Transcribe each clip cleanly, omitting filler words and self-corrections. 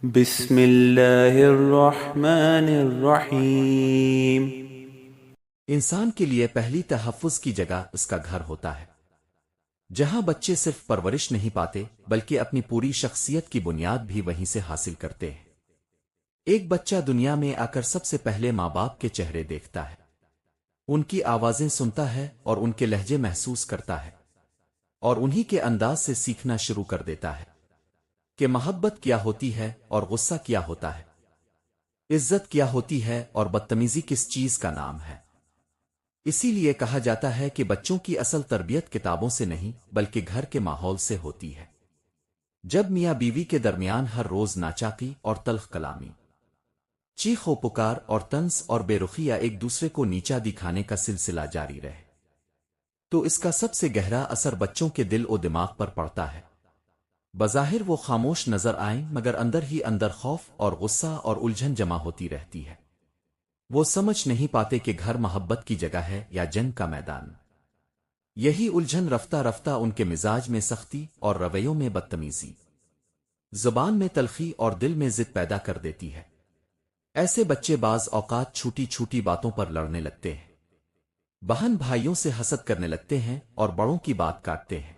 بسم اللہ الرحمن الرحیم۔ انسان کے لیے پہلی تحفظ کی جگہ اس کا گھر ہوتا ہے، جہاں بچے صرف پرورش نہیں پاتے بلکہ اپنی پوری شخصیت کی بنیاد بھی وہیں سے حاصل کرتے ہیں۔ ایک بچہ دنیا میں آ کر سب سے پہلے ماں باپ کے چہرے دیکھتا ہے، ان کی آوازیں سنتا ہے اور ان کے لہجے محسوس کرتا ہے، اور انہی کے انداز سے سیکھنا شروع کر دیتا ہے کہ محبت کیا ہوتی ہے اور غصہ کیا ہوتا ہے، عزت کیا ہوتی ہے اور بدتمیزی کس چیز کا نام ہے۔ اسی لیے کہا جاتا ہے کہ بچوں کی اصل تربیت کتابوں سے نہیں بلکہ گھر کے ماحول سے ہوتی ہے۔ جب میاں بیوی کے درمیان ہر روز ناچاقی اور تلخ کلامی، چیخ و پکار اور طنز اور بے رخی یا ایک دوسرے کو نیچا دکھانے کا سلسلہ جاری رہے، تو اس کا سب سے گہرا اثر بچوں کے دل و دماغ پر پڑتا ہے۔ بظاہر وہ خاموش نظر آئیں مگر اندر ہی اندر خوف اور غصہ اور الجھن جمع ہوتی رہتی ہے۔ وہ سمجھ نہیں پاتے کہ گھر محبت کی جگہ ہے یا جنگ کا میدان۔ یہی الجھن رفتہ رفتہ ان کے مزاج میں سختی اور رویوں میں بدتمیزی، زبان میں تلخی اور دل میں ضد پیدا کر دیتی ہے۔ ایسے بچے بعض اوقات چھوٹی چھوٹی باتوں پر لڑنے لگتے ہیں، بہن بھائیوں سے حسد کرنے لگتے ہیں اور بڑوں کی بات کاٹتے ہیں،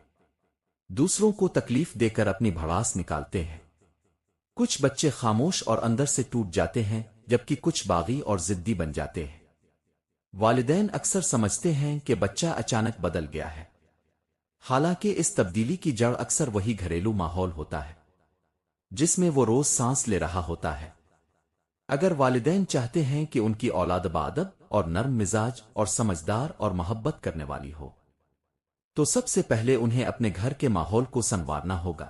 دوسروں کو تکلیف دے کر اپنی بھڑاس نکالتے ہیں۔ کچھ بچے خاموش اور اندر سے ٹوٹ جاتے ہیں جبکہ کچھ باغی اور ضدی بن جاتے ہیں۔ والدین اکثر سمجھتے ہیں کہ بچہ اچانک بدل گیا ہے، حالانکہ اس تبدیلی کی جڑ اکثر وہی گھریلو ماحول ہوتا ہے جس میں وہ روز سانس لے رہا ہوتا ہے۔ اگر والدین چاہتے ہیں کہ ان کی اولاد باادب اور نرم مزاج اور سمجھدار اور محبت کرنے والی ہو، تو سب سے پہلے انہیں اپنے گھر کے ماحول کو سنوارنا ہوگا،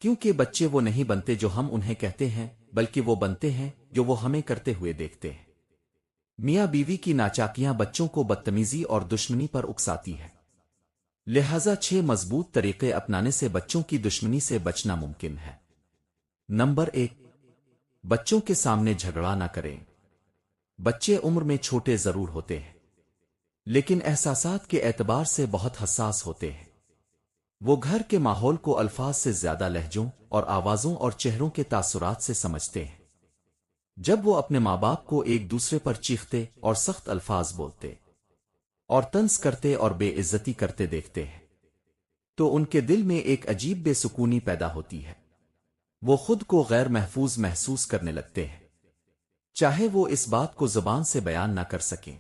کیونکہ بچے وہ نہیں بنتے جو ہم انہیں کہتے ہیں بلکہ وہ بنتے ہیں جو وہ ہمیں کرتے ہوئے دیکھتے ہیں۔ میاں بیوی کی ناچاکیاں بچوں کو بدتمیزی اور دشمنی پر اکساتی ہے، لہذا 6 مضبوط طریقے اپنانے سے بچوں کی دشمنی سے بچنا ممکن ہے۔ نمبر 1، بچوں کے سامنے جھگڑا نہ کریں۔ بچے عمر میں چھوٹے ضرور ہوتے ہیں لیکن احساسات کے اعتبار سے بہت حساس ہوتے ہیں۔ وہ گھر کے ماحول کو الفاظ سے زیادہ لہجوں اور آوازوں اور چہروں کے تاثرات سے سمجھتے ہیں۔ جب وہ اپنے ماں باپ کو ایک دوسرے پر چیختے اور سخت الفاظ بولتے اور طنز کرتے اور بے عزتی کرتے دیکھتے ہیں تو ان کے دل میں ایک عجیب بے سکونی پیدا ہوتی ہے۔ وہ خود کو غیر محفوظ محسوس کرنے لگتے ہیں، چاہے وہ اس بات کو زبان سے بیان نہ کر سکیں۔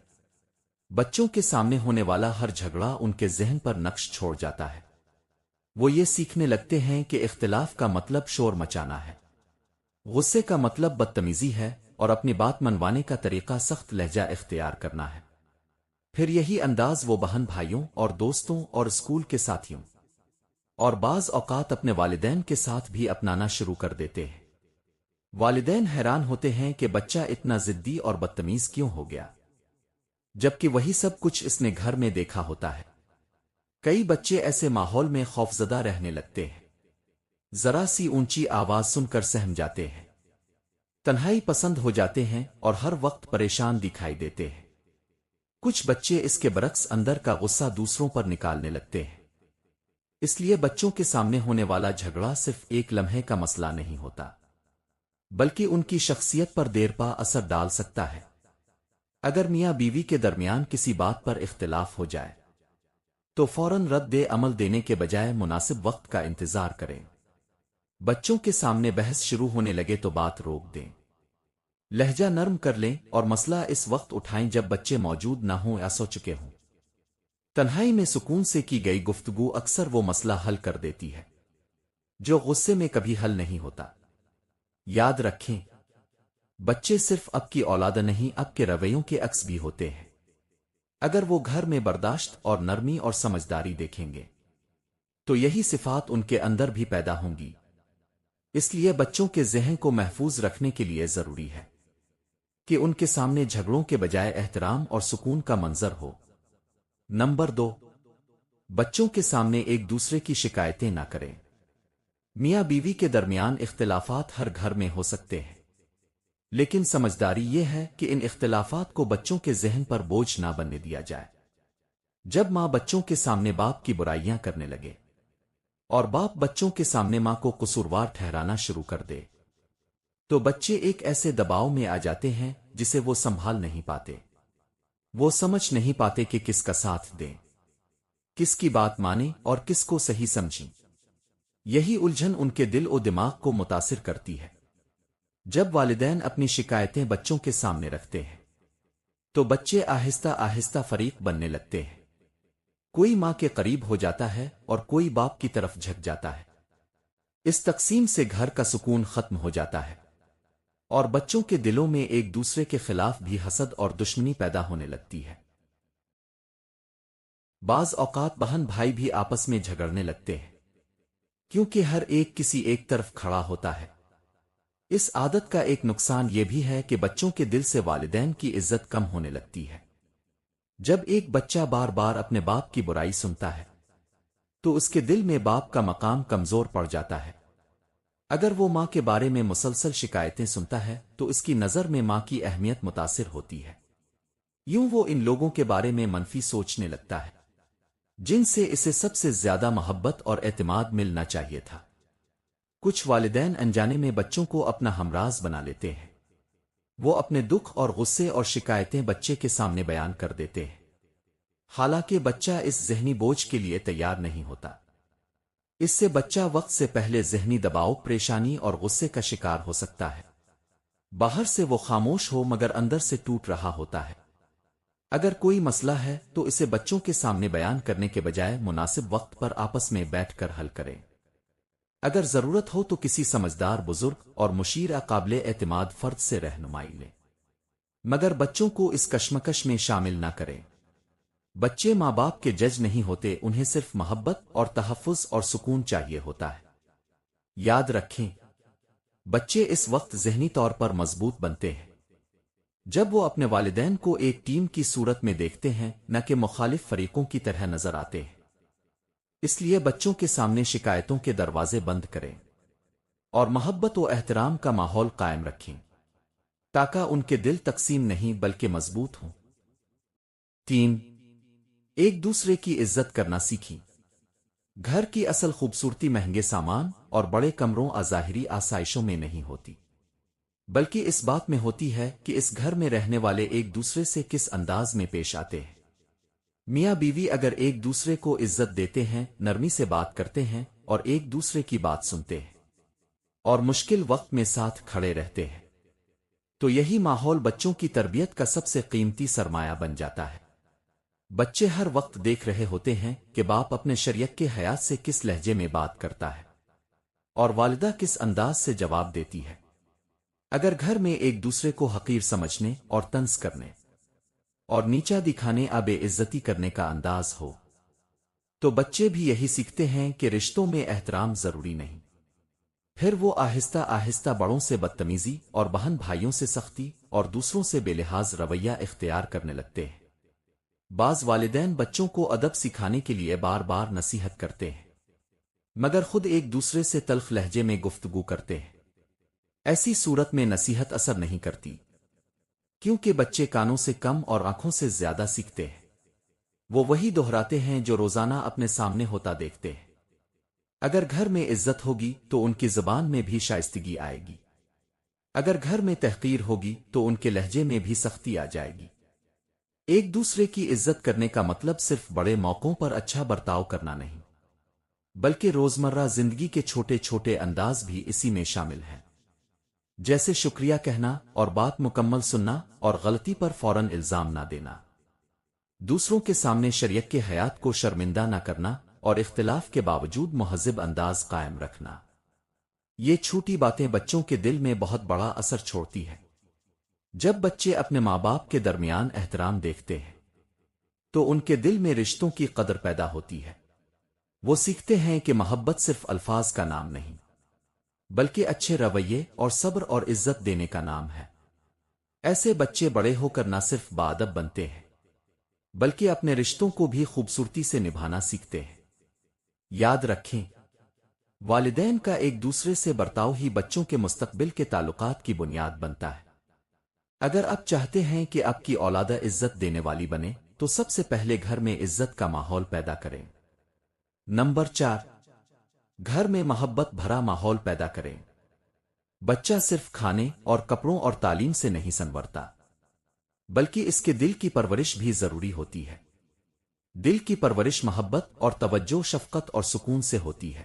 بچوں کے سامنے ہونے والا ہر جھگڑا ان کے ذہن پر نقش چھوڑ جاتا ہے۔ وہ یہ سیکھنے لگتے ہیں کہ اختلاف کا مطلب شور مچانا ہے، غصے کا مطلب بدتمیزی ہے اور اپنی بات منوانے کا طریقہ سخت لہجہ اختیار کرنا ہے۔ پھر یہی انداز وہ بہن بھائیوں اور دوستوں اور اسکول کے ساتھیوں اور بعض اوقات اپنے والدین کے ساتھ بھی اپنانا شروع کر دیتے ہیں۔ والدین حیران ہوتے ہیں کہ بچہ اتنا ضدی اور بدتمیز کیوں ہو گیا، جبکہ وہی سب کچھ اس نے گھر میں دیکھا ہوتا ہے۔ کئی بچے ایسے ماحول میں خوفزدہ رہنے لگتے ہیں، ذرا سی اونچی آواز سن کر سہم جاتے ہیں، تنہائی پسند ہو جاتے ہیں اور ہر وقت پریشان دکھائی دیتے ہیں۔ کچھ بچے اس کے برعکس اندر کا غصہ دوسروں پر نکالنے لگتے ہیں۔ اس لیے بچوں کے سامنے ہونے والا جھگڑا صرف ایک لمحے کا مسئلہ نہیں ہوتا بلکہ ان کی شخصیت پر دیر پا اثر ڈال سکتا ہے۔ اگر میاں بیوی کے درمیان کسی بات پر اختلاف ہو جائے تو فوراً رد عمل دینے کے بجائے مناسب وقت کا انتظار کریں۔ بچوں کے سامنے بحث شروع ہونے لگے تو بات روک دیں، لہجہ نرم کر لیں اور مسئلہ اس وقت اٹھائیں جب بچے موجود نہ ہوں یا سو چکے ہوں۔ تنہائی میں سکون سے کی گئی گفتگو اکثر وہ مسئلہ حل کر دیتی ہے جو غصے میں کبھی حل نہیں ہوتا۔ یاد رکھیں، بچے صرف اب کی اولاد نہیں اب کے رویوں کے عکس بھی ہوتے ہیں۔ اگر وہ گھر میں برداشت اور نرمی اور سمجھداری دیکھیں گے تو یہی صفات ان کے اندر بھی پیدا ہوں گی۔ اس لیے بچوں کے ذہن کو محفوظ رکھنے کے لیے ضروری ہے کہ ان کے سامنے جھگڑوں کے بجائے احترام اور سکون کا منظر ہو۔ نمبر 2، بچوں کے سامنے ایک دوسرے کی شکایتیں نہ کریں۔ میاں بیوی کے درمیان اختلافات ہر گھر میں ہو سکتے ہیں، لیکن سمجھداری یہ ہے کہ ان اختلافات کو بچوں کے ذہن پر بوجھ نہ بننے دیا جائے۔ جب ماں بچوں کے سامنے باپ کی برائیاں کرنے لگے اور باپ بچوں کے سامنے ماں کو قصوروار ٹھہرانا شروع کر دے تو بچے ایک ایسے دباؤ میں آ جاتے ہیں جسے وہ سنبھال نہیں پاتے۔ وہ سمجھ نہیں پاتے کہ کس کا ساتھ دیں، کس کی بات مانیں اور کس کو صحیح سمجھیں۔ یہی الجھن ان کے دل و دماغ کو متاثر کرتی ہے۔ جب والدین اپنی شکایتیں بچوں کے سامنے رکھتے ہیں تو بچے آہستہ آہستہ فریق بننے لگتے ہیں۔ کوئی ماں کے قریب ہو جاتا ہے اور کوئی باپ کی طرف جھک جاتا ہے۔ اس تقسیم سے گھر کا سکون ختم ہو جاتا ہے اور بچوں کے دلوں میں ایک دوسرے کے خلاف بھی حسد اور دشمنی پیدا ہونے لگتی ہے۔ بعض اوقات بہن بھائی بھی آپس میں جھگڑنے لگتے ہیں کیونکہ ہر ایک کسی ایک طرف کھڑا ہوتا ہے۔ اس عادت کا ایک نقصان یہ بھی ہے کہ بچوں کے دل سے والدین کی عزت کم ہونے لگتی ہے۔ جب ایک بچہ بار بار اپنے باپ کی برائی سنتا ہے تو اس کے دل میں باپ کا مقام کمزور پڑ جاتا ہے۔ اگر وہ ماں کے بارے میں مسلسل شکایتیں سنتا ہے تو اس کی نظر میں ماں کی اہمیت متاثر ہوتی ہے۔ یوں وہ ان لوگوں کے بارے میں منفی سوچنے لگتا ہے جن سے اسے سب سے زیادہ محبت اور اعتماد ملنا چاہیے تھا۔ کچھ والدین انجانے میں بچوں کو اپنا ہمراز بنا لیتے ہیں۔ وہ اپنے دکھ اور غصے اور شکایتیں بچے کے سامنے بیان کر دیتے ہیں، حالانکہ بچہ اس ذہنی بوجھ کے لیے تیار نہیں ہوتا۔ اس سے بچہ وقت سے پہلے ذہنی دباؤ، پریشانی اور غصے کا شکار ہو سکتا ہے۔ باہر سے وہ خاموش ہو مگر اندر سے ٹوٹ رہا ہوتا ہے۔ اگر کوئی مسئلہ ہے تو اسے بچوں کے سامنے بیان کرنے کے بجائے مناسب وقت پر آپس میں بیٹھ کر حل کریں۔ اگر ضرورت ہو تو کسی سمجھدار بزرگ اور مشیر قابل اعتماد فرد سے رہنمائی لیں، مگر بچوں کو اس کشمکش میں شامل نہ کریں۔ بچے ماں باپ کے جج نہیں ہوتے، انہیں صرف محبت اور تحفظ اور سکون چاہیے ہوتا ہے۔ یاد رکھیں، بچے اس وقت ذہنی طور پر مضبوط بنتے ہیں جب وہ اپنے والدین کو ایک ٹیم کی صورت میں دیکھتے ہیں، نہ کہ مخالف فریقوں کی طرح نظر آتے ہیں۔ اس لیے بچوں کے سامنے شکایتوں کے دروازے بند کریں اور محبت و احترام کا ماحول قائم رکھیں تاکہ ان کے دل تقسیم نہیں بلکہ مضبوط ہوں۔ 3. ایک دوسرے کی عزت کرنا سیکھیں۔ گھر کی اصل خوبصورتی مہنگے سامان اور بڑے کمروں ظاہری آسائشوں میں نہیں ہوتی، بلکہ اس بات میں ہوتی ہے کہ اس گھر میں رہنے والے ایک دوسرے سے کس انداز میں پیش آتے ہیں۔ میاں بیوی اگر ایک دوسرے کو عزت دیتے ہیں، نرمی سے بات کرتے ہیں اور ایک دوسرے کی بات سنتے ہیں اور مشکل وقت میں ساتھ کھڑے رہتے ہیں تو یہی ماحول بچوں کی تربیت کا سب سے قیمتی سرمایہ بن جاتا ہے۔ بچے ہر وقت دیکھ رہے ہوتے ہیں کہ باپ اپنے شریک کے حیات سے کس لہجے میں بات کرتا ہے اور والدہ کس انداز سے جواب دیتی ہے۔ اگر گھر میں ایک دوسرے کو حقیر سمجھنے اور طنز کرنے اور نیچا دکھانے، بے عزتی کرنے کا انداز ہو تو بچے بھی یہی سیکھتے ہیں کہ رشتوں میں احترام ضروری نہیں۔ پھر وہ آہستہ آہستہ بڑوں سے بدتمیزی اور بہن بھائیوں سے سختی اور دوسروں سے بے لحاظ رویہ اختیار کرنے لگتے ہیں۔ بعض والدین بچوں کو ادب سکھانے کے لیے بار بار نصیحت کرتے ہیں مگر خود ایک دوسرے سے تلخ لہجے میں گفتگو کرتے ہیں۔ ایسی صورت میں نصیحت اثر نہیں کرتی کیونکہ بچے کانوں سے کم اور آنکھوں سے زیادہ سیکھتے ہیں۔ وہ وہی دہراتے ہیں جو روزانہ اپنے سامنے ہوتا دیکھتے ہیں۔ اگر گھر میں عزت ہوگی تو ان کی زبان میں بھی شائستگی آئے گی، اگر گھر میں تحقیر ہوگی تو ان کے لہجے میں بھی سختی آ جائے گی۔ ایک دوسرے کی عزت کرنے کا مطلب صرف بڑے موقعوں پر اچھا برتاؤ کرنا نہیں، بلکہ روزمرہ زندگی کے چھوٹے چھوٹے انداز بھی اسی میں شامل ہیں، جیسے شکریہ کہنا اور بات مکمل سننا اور غلطی پر فوراً الزام نہ دینا، دوسروں کے سامنے شریک کے حیات کو شرمندہ نہ کرنا اور اختلاف کے باوجود مہذب انداز قائم رکھنا۔ یہ چھوٹی باتیں بچوں کے دل میں بہت بڑا اثر چھوڑتی ہے۔ جب بچے اپنے ماں باپ کے درمیان احترام دیکھتے ہیں تو ان کے دل میں رشتوں کی قدر پیدا ہوتی ہے۔ وہ سیکھتے ہیں کہ محبت صرف الفاظ کا نام نہیں بلکہ اچھے رویے اور صبر اور عزت دینے کا نام ہے۔ ایسے بچے بڑے ہو کر نہ صرف باادب بنتے ہیں بلکہ اپنے رشتوں کو بھی خوبصورتی سے نبھانا سیکھتے ہیں۔ یاد رکھیں، والدین کا ایک دوسرے سے برتاؤ ہی بچوں کے مستقبل کے تعلقات کی بنیاد بنتا ہے۔ اگر آپ چاہتے ہیں کہ آپ کی اولاد عزت دینے والی بنے تو سب سے پہلے گھر میں عزت کا ماحول پیدا کریں۔ نمبر 4، گھر میں محبت بھرا ماحول پیدا کریں۔ بچہ صرف کھانے اور کپڑوں اور تعلیم سے نہیں سنورتا، بلکہ اس کے دل کی پرورش بھی ضروری ہوتی ہے۔ دل کی پرورش محبت اور توجہ، شفقت اور سکون سے ہوتی ہے۔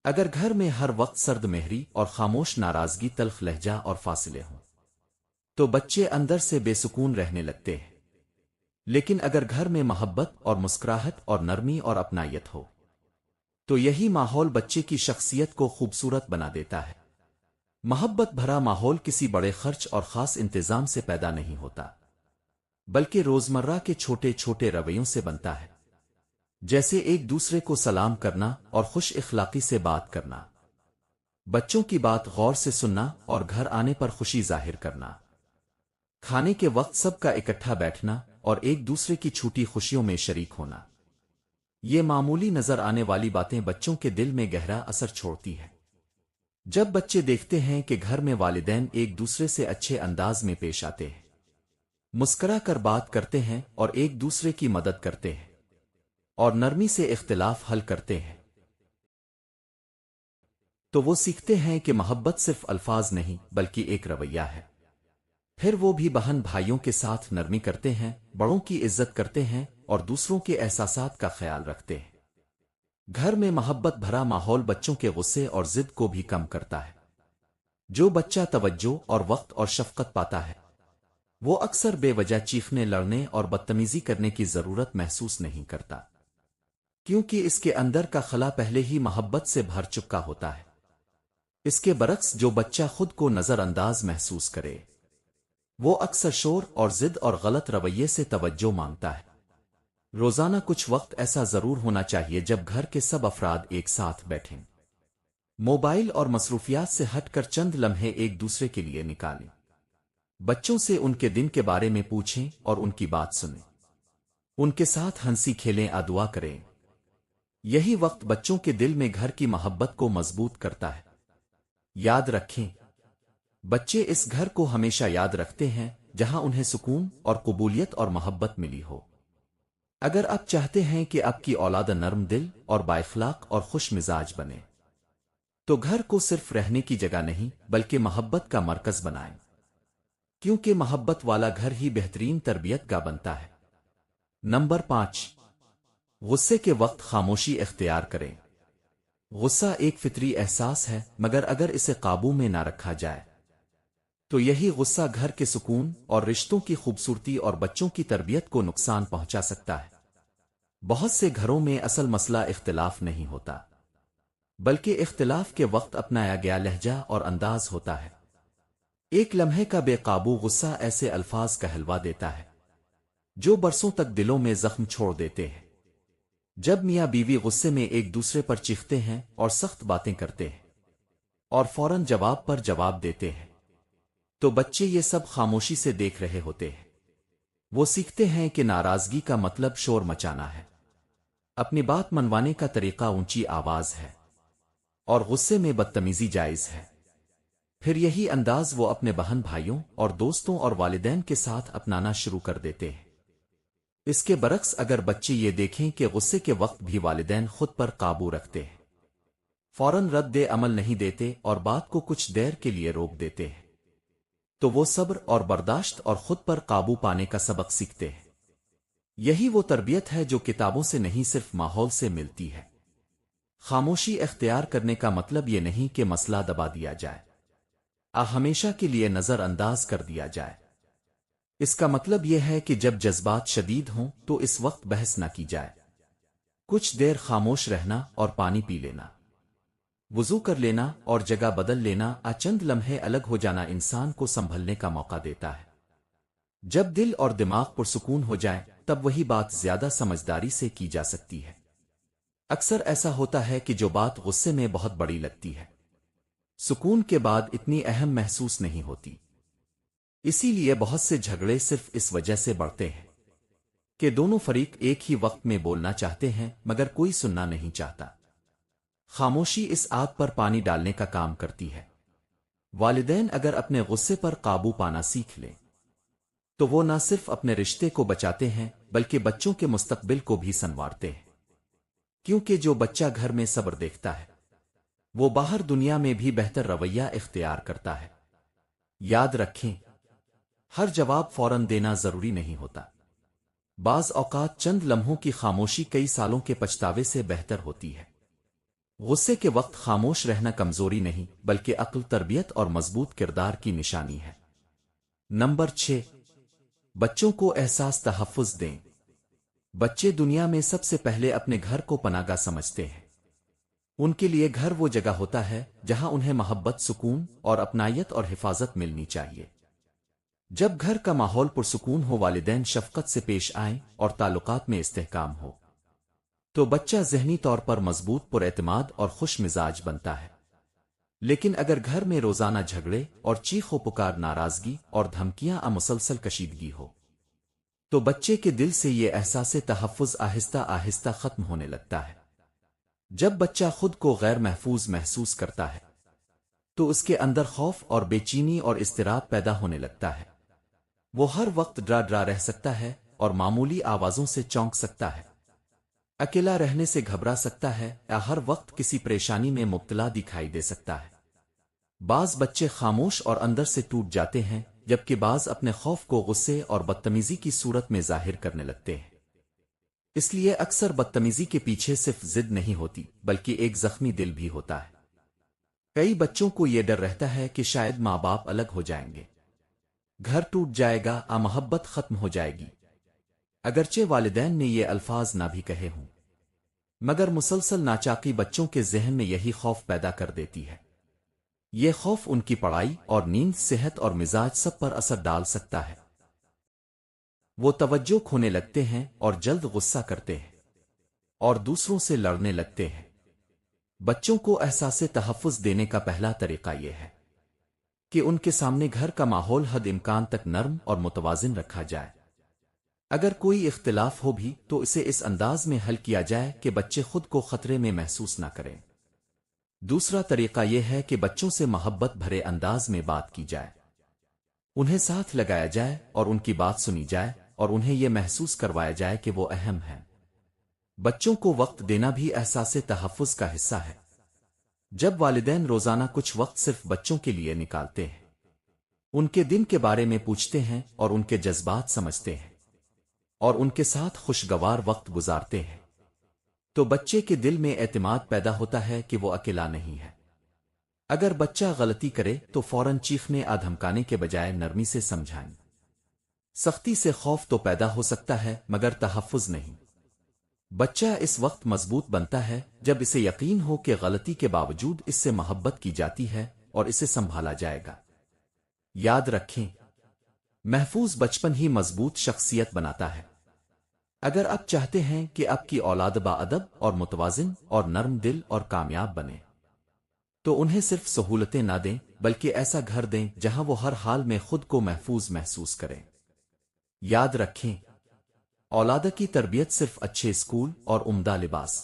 اگر گھر میں ہر وقت سرد مہری اور خاموش ناراضگی، تلخ لہجہ اور فاصلے ہوں تو بچے اندر سے بے سکون رہنے لگتے ہیں۔ لیکن اگر گھر میں محبت اور مسکراہٹ اور نرمی اور اپنائیت ہو تو یہی ماحول بچے کی شخصیت کو خوبصورت بنا دیتا ہے۔ محبت بھرا ماحول کسی بڑے خرچ اور خاص انتظام سے پیدا نہیں ہوتا، بلکہ روزمرہ کے چھوٹے چھوٹے رویوں سے بنتا ہے، جیسے ایک دوسرے کو سلام کرنا اور خوش اخلاقی سے بات کرنا، بچوں کی بات غور سے سننا اور گھر آنے پر خوشی ظاہر کرنا، کھانے کے وقت سب کا اکٹھا بیٹھنا اور ایک دوسرے کی چھوٹی خوشیوں میں شریک ہونا۔ یہ معمولی نظر آنے والی باتیں بچوں کے دل میں گہرا اثر چھوڑتی ہیں۔ جب بچے دیکھتے ہیں کہ گھر میں والدین ایک دوسرے سے اچھے انداز میں پیش آتے ہیں، مسکرا کر بات کرتے ہیں اور ایک دوسرے کی مدد کرتے ہیں اور نرمی سے اختلاف حل کرتے ہیں، تو وہ سیکھتے ہیں کہ محبت صرف الفاظ نہیں بلکہ ایک رویہ ہے۔ پھر وہ بھی بہن بھائیوں کے ساتھ نرمی کرتے ہیں، بڑوں کی عزت کرتے ہیں اور دوسروں کے احساسات کا خیال رکھتے ہیں۔ گھر میں محبت بھرا ماحول بچوں کے غصے اور ضد کو بھی کم کرتا ہے۔ جو بچہ توجہ اور وقت اور شفقت پاتا ہے وہ اکثر بے وجہ چیخنے، لڑنے اور بدتمیزی کرنے کی ضرورت محسوس نہیں کرتا، کیونکہ اس کے اندر کا خلا پہلے ہی محبت سے بھر چکا ہوتا ہے۔ اس کے برعکس جو بچہ خود کو نظر انداز محسوس کرے وہ اکثر شور اور ضد اور غلط رویے سے توجہ مانگتا ہے۔ روزانہ کچھ وقت ایسا ضرور ہونا چاہیے جب گھر کے سب افراد ایک ساتھ بیٹھیں، موبائل اور مصروفیات سے ہٹ کر چند لمحے ایک دوسرے کے لیے نکالیں، بچوں سے ان کے دن کے بارے میں پوچھیں اور ان کی بات سنیں، ان کے ساتھ ہنسی کھیلیں، دعا کریں۔ یہی وقت بچوں کے دل میں گھر کی محبت کو مضبوط کرتا ہے۔ یاد رکھیں، بچے اس گھر کو ہمیشہ یاد رکھتے ہیں جہاں انہیں سکون اور قبولیت اور محبت ملی ہو۔ اگر آپ چاہتے ہیں کہ آپ کی اولاد نرم دل اور بااخلاق اور خوش مزاج بنے تو گھر کو صرف رہنے کی جگہ نہیں بلکہ محبت کا مرکز بنائیں، کیونکہ محبت والا گھر ہی بہترین تربیت گاہ بنتا ہے۔ نمبر 5، غصے کے وقت خاموشی اختیار کریں۔ غصہ ایک فطری احساس ہے، مگر اگر اسے قابو میں نہ رکھا جائے تو یہی غصہ گھر کے سکون اور رشتوں کی خوبصورتی اور بچوں کی تربیت کو نقصان پہنچا سکتا ہے۔ بہت سے گھروں میں اصل مسئلہ اختلاف نہیں ہوتا، بلکہ اختلاف کے وقت اپنایا گیا لہجہ اور انداز ہوتا ہے۔ ایک لمحے کا بے قابو غصہ ایسے الفاظ کا حلوہ دیتا ہے جو برسوں تک دلوں میں زخم چھوڑ دیتے ہیں۔ جب میاں بیوی غصے میں ایک دوسرے پر چیختے ہیں اور سخت باتیں کرتے ہیں اور فوراً جواب پر جواب دیتے ہیں تو بچے یہ سب خاموشی سے دیکھ رہے ہوتے ہیں۔ وہ سیکھتے ہیں کہ ناراضگی کا مطلب شور مچانا ہے، اپنی بات منوانے کا طریقہ اونچی آواز ہے اور غصے میں بدتمیزی جائز ہے۔ پھر یہی انداز وہ اپنے بہن بھائیوں اور دوستوں اور والدین کے ساتھ اپنانا شروع کر دیتے ہیں۔ اس کے برعکس اگر بچے یہ دیکھیں کہ غصے کے وقت بھی والدین خود پر قابو رکھتے ہیں، فوراً رد عمل نہیں دیتے اور بات کو کچھ دیر کے لیے روک دیتے ہیں، تو وہ صبر اور برداشت اور خود پر قابو پانے کا سبق سیکھتے ہیں۔ یہی وہ تربیت ہے جو کتابوں سے نہیں صرف ماحول سے ملتی ہے۔ خاموشی اختیار کرنے کا مطلب یہ نہیں کہ مسئلہ دبا دیا جائے، ہمیشہ کے لیے نظر انداز کر دیا جائے۔ اس کا مطلب یہ ہے کہ جب جذبات شدید ہوں تو اس وقت بحث نہ کی جائے، کچھ دیر خاموش رہنا اور پانی پی لینا، وضو کر لینا اور جگہ بدل لینا، چند لمحے الگ ہو جانا انسان کو سنبھلنے کا موقع دیتا ہے۔ جب دل اور دماغ پرسکون ہو جائے تب وہی بات زیادہ سمجھداری سے کی جا سکتی ہے۔ اکثر ایسا ہوتا ہے کہ جو بات غصے میں بہت بڑی لگتی ہے سکون کے بعد اتنی اہم محسوس نہیں ہوتی۔ اسی لیے بہت سے جھگڑے صرف اس وجہ سے بڑھتے ہیں کہ دونوں فریق ایک ہی وقت میں بولنا چاہتے ہیں مگر کوئی سننا نہیں چاہتا۔ خاموشی اس آگ پر پانی ڈالنے کا کام کرتی ہے۔ والدین اگر اپنے غصے پر قابو پانا سیکھ لیں تو وہ نہ صرف اپنے رشتے کو بچاتے ہیں بلکہ بچوں کے مستقبل کو بھی سنوارتے ہیں، کیونکہ جو بچہ گھر میں صبر دیکھتا ہے وہ باہر دنیا میں بھی بہتر رویہ اختیار کرتا ہے۔ یاد رکھیں، ہر جواب فوراً دینا ضروری نہیں ہوتا۔ بعض اوقات چند لمحوں کی خاموشی کئی سالوں کے پچھتاوے سے بہتر ہوتی ہے۔ غصے کے وقت خاموش رہنا کمزوری نہیں بلکہ عقل، تربیت اور مضبوط کردار کی نشانی ہے۔ نمبر 6، بچوں کو احساس تحفظ دیں۔ بچے دنیا میں سب سے پہلے اپنے گھر کو پناہ گاہ سمجھتے ہیں۔ ان کے لیے گھر وہ جگہ ہوتا ہے جہاں انہیں محبت، سکون اور اپنائیت اور حفاظت ملنی چاہیے۔ جب گھر کا ماحول پرسکون ہو، والدین شفقت سے پیش آئیں اور تعلقات میں استحکام ہو، تو بچہ ذہنی طور پر مضبوط، پر اعتماد اور خوش مزاج بنتا ہے۔ لیکن اگر گھر میں روزانہ جھگڑے اور چیخ و پکار، ناراضگی اور دھمکیاں، مسلسل کشیدگی ہو، تو بچے کے دل سے یہ احساس تحفظ آہستہ آہستہ ختم ہونے لگتا ہے۔ جب بچہ خود کو غیر محفوظ محسوس کرتا ہے تو اس کے اندر خوف اور بے چینی اور اضطراب پیدا ہونے لگتا ہے۔ وہ ہر وقت ڈرا رہ سکتا ہے اور معمولی آوازوں سے چونک سکتا ہے، اکیلا رہنے سے گھبرا سکتا ہے یا ہر وقت کسی پریشانی میں مبتلا دکھائی دے سکتا ہے۔ بعض بچے خاموش اور اندر سے ٹوٹ جاتے ہیں، جبکہ بعض اپنے خوف کو غصے اور بدتمیزی کی صورت میں ظاہر کرنے لگتے ہیں۔ اس لیے اکثر بدتمیزی کے پیچھے صرف ضد نہیں ہوتی بلکہ ایک زخمی دل بھی ہوتا ہے۔ کئی بچوں کو یہ ڈر رہتا ہے کہ شاید ماں باپ الگ ہو جائیں گے، گھر ٹوٹ جائے گا، محبت ختم ہو جائے گی۔ اگرچہ والدین نے یہ الفاظ نہ بھی کہے ہوں، مگر مسلسل ناچاقی بچوں کے ذہن میں یہی خوف پیدا کر دیتی ہے۔ یہ خوف ان کی پڑھائی اور نیند، صحت اور مزاج سب پر اثر ڈال سکتا ہے۔ وہ توجہ کھونے لگتے ہیں اور جلد غصہ کرتے ہیں اور دوسروں سے لڑنے لگتے ہیں۔ بچوں کو احساس تحفظ دینے کا پہلا طریقہ یہ ہے کہ ان کے سامنے گھر کا ماحول حد امکان تک نرم اور متوازن رکھا جائے۔ اگر کوئی اختلاف ہو بھی تو اسے اس انداز میں حل کیا جائے کہ بچے خود کو خطرے میں محسوس نہ کریں۔ دوسرا طریقہ یہ ہے کہ بچوں سے محبت بھرے انداز میں بات کی جائے، انہیں ساتھ لگایا جائے اور ان کی بات سنی جائے اور انہیں یہ محسوس کروایا جائے کہ وہ اہم ہیں۔ بچوں کو وقت دینا بھی احساس تحفظ کا حصہ ہے۔ جب والدین روزانہ کچھ وقت صرف بچوں کے لیے نکالتے ہیں، ان کے دن کے بارے میں پوچھتے ہیں اور ان کے جذبات سمجھتے ہیں اور ان کے ساتھ خوشگوار وقت گزارتے ہیں، تو بچے کے دل میں اعتماد پیدا ہوتا ہے کہ وہ اکیلا نہیں ہے۔ اگر بچہ غلطی کرے تو فوراً چیخنے یا دھمکانے کے بجائے نرمی سے سمجھائیں۔ سختی سے خوف تو پیدا ہو سکتا ہے مگر تحفظ نہیں۔ بچہ اس وقت مضبوط بنتا ہے جب اسے یقین ہو کہ غلطی کے باوجود اس سے محبت کی جاتی ہے اور اسے سنبھالا جائے گا۔ یاد رکھیں، محفوظ بچپن ہی مضبوط شخصیت بناتا ہے۔ اگر آپ چاہتے ہیں کہ آپ کی اولاد باادب اور متوازن اور نرم دل اور کامیاب بنے، تو انہیں صرف سہولتیں نہ دیں بلکہ ایسا گھر دیں جہاں وہ ہر حال میں خود کو محفوظ محسوس کریں۔ یاد رکھیں، اولاد کی تربیت صرف اچھے اسکول اور عمدہ لباس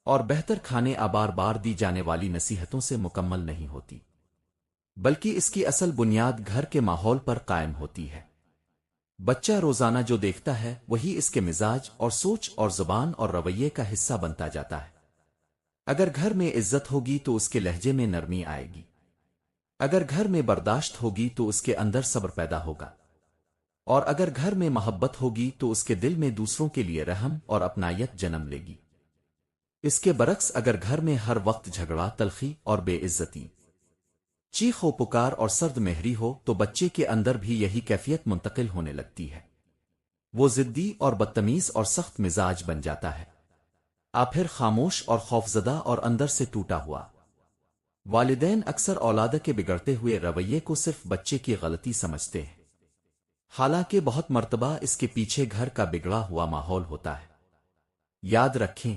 اور بہتر کھانے بار بار دی جانے والی نصیحتوں سے مکمل نہیں ہوتی، بلکہ اس کی اصل بنیاد گھر کے ماحول پر قائم ہوتی ہے۔ بچہ روزانہ جو دیکھتا ہے وہی اس کے مزاج اور سوچ اور زبان اور رویے کا حصہ بنتا جاتا ہے۔ اگر گھر میں عزت ہوگی تو اس کے لہجے میں نرمی آئے گی، اگر گھر میں برداشت ہوگی تو اس کے اندر صبر پیدا ہوگا، اور اگر گھر میں محبت ہوگی تو اس کے دل میں دوسروں کے لیے رحم اور اپنائیت جنم لے گی۔ اس کے برعکس اگر گھر میں ہر وقت جھگڑا، تلخی اور بے عزتی، چیخ و پکار اور سرد مہری ہو تو بچے کے اندر بھی یہی کیفیت منتقل ہونے لگتی ہے۔ وہ ضدی اور بدتمیز اور سخت مزاج بن جاتا ہے، پھر خاموش اور خوفزدہ اور اندر سے ٹوٹا ہوا۔ والدین اکثر اولاد کے بگڑتے ہوئے رویے کو صرف بچے کی غلطی سمجھتے ہیں، حالانکہ بہت مرتبہ اس کے پیچھے گھر کا بگڑا ہوا ماحول ہوتا ہے۔ یاد رکھیں،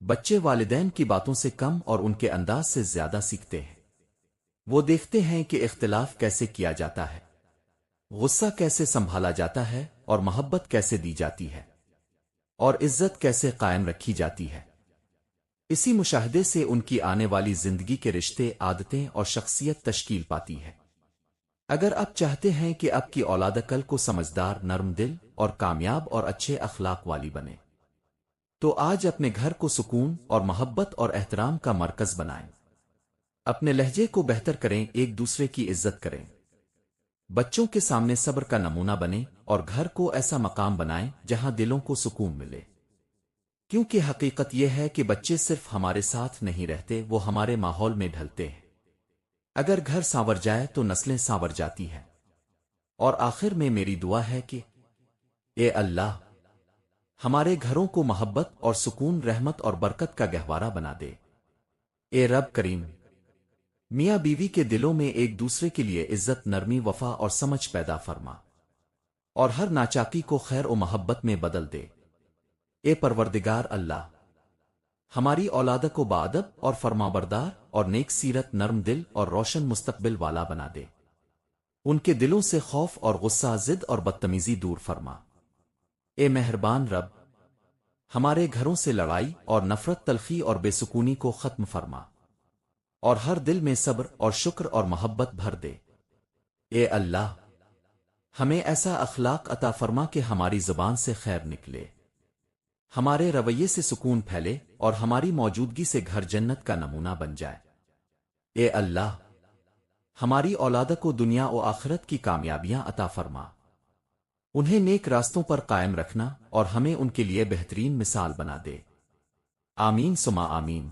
بچے والدین کی باتوں سے کم اور ان کے انداز سے زیادہ سیکھتے ہیں۔ وہ دیکھتے ہیں کہ اختلاف کیسے کیا جاتا ہے، غصہ کیسے سنبھالا جاتا ہے اور محبت کیسے دی جاتی ہے اور عزت کیسے قائم رکھی جاتی ہے۔ اسی مشاہدے سے ان کی آنے والی زندگی کے رشتے، عادتیں اور شخصیت تشکیل پاتی ہے۔ اگر آپ چاہتے ہیں کہ آپ کی اولاد کل کو سمجھدار، نرم دل اور کامیاب اور اچھے اخلاق والی بنے، تو آج اپنے گھر کو سکون اور محبت اور احترام کا مرکز بنائیں۔ اپنے لہجے کو بہتر کریں، ایک دوسرے کی عزت کریں، بچوں کے سامنے صبر کا نمونہ بنیں اور گھر کو ایسا مقام بنائیں جہاں دلوں کو سکون ملے۔ کیونکہ حقیقت یہ ہے کہ بچے صرف ہمارے ساتھ نہیں رہتے، وہ ہمارے ماحول میں ڈھلتے ہیں۔ اگر گھر سانور جائے تو نسلیں سانور جاتی ہیں۔ اور آخر میں میری دعا ہے کہ اے اللہ ہمارے گھروں کو محبت اور سکون، رحمت اور برکت کا گہوارہ بنا دے۔ اے رب کریم، میاں بیوی کے دلوں میں ایک دوسرے کے لیے عزت، نرمی، وفا اور سمجھ پیدا فرما، اور ہر ناچاکی کو خیر و محبت میں بدل دے۔ اے پروردگار اللہ، ہماری اولاد کو باادب اور فرمانبردار اور نیک سیرت، نرم دل اور روشن مستقبل والا بنا دے۔ ان کے دلوں سے خوف اور غصہ، ضد اور بدتمیزی دور فرما۔ اے مہربان رب، ہمارے گھروں سے لڑائی اور نفرت، تلخی اور بے سکونی کو ختم فرما، اور ہر دل میں صبر اور شکر اور محبت بھر دے۔ اے اللہ، ہمیں ایسا اخلاق عطا فرما کہ ہماری زبان سے خیر نکلے، ہمارے رویے سے سکون پھیلے، اور ہماری موجودگی سے گھر جنت کا نمونہ بن جائے۔ اے اللہ، ہماری اولاد کو دنیا و آخرت کی کامیابیاں عطا فرما، انہیں نیک راستوں پر قائم رکھنا، اور ہمیں ان کے لیے بہترین مثال بنا دے۔ آمین ثم آمین۔